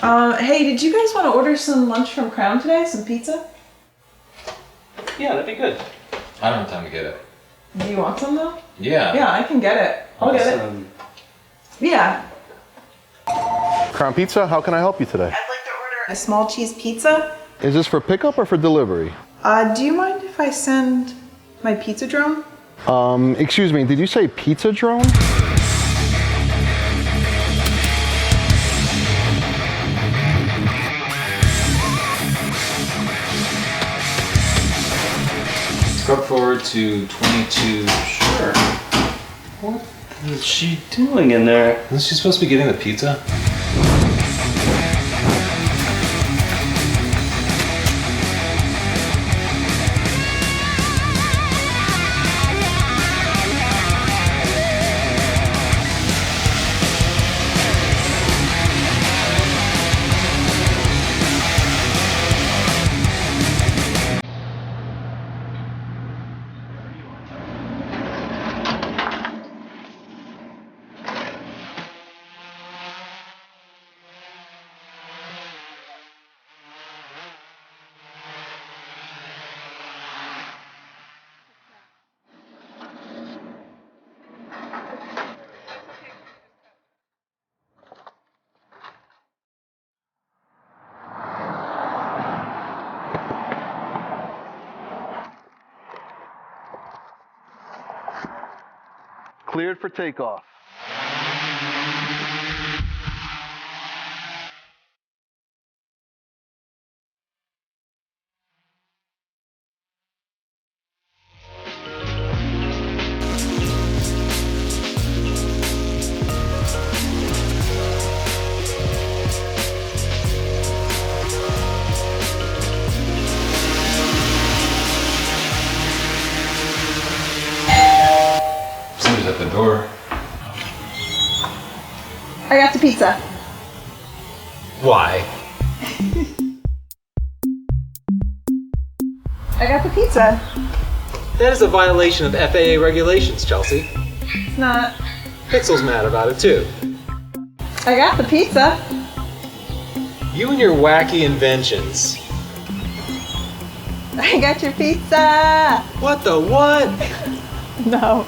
Hey, did you guys want to order some lunch from Crown today? Some pizza? Yeah, that'd be good. I don't have time to get it. Do you want some though? Yeah. Yeah, I can get it. I'll get it. Yeah. Crown Pizza, how can I help you today? I'd like to order a small cheese pizza. Is this for pickup or for delivery? Do you mind if I send my pizza drone? Excuse me, did you say pizza drone? Scrub forward to 22. Sure. What is she doing in there? Isn't she supposed to be getting the pizza? Cleared for takeoff. Somebody's at the door. I got the pizza. Why? I got the pizza. That is a violation of FAA regulations, Chelsea. It's not. Pixel's mad about it too. I got the pizza. You and your wacky inventions. I got your pizza. What the what? No.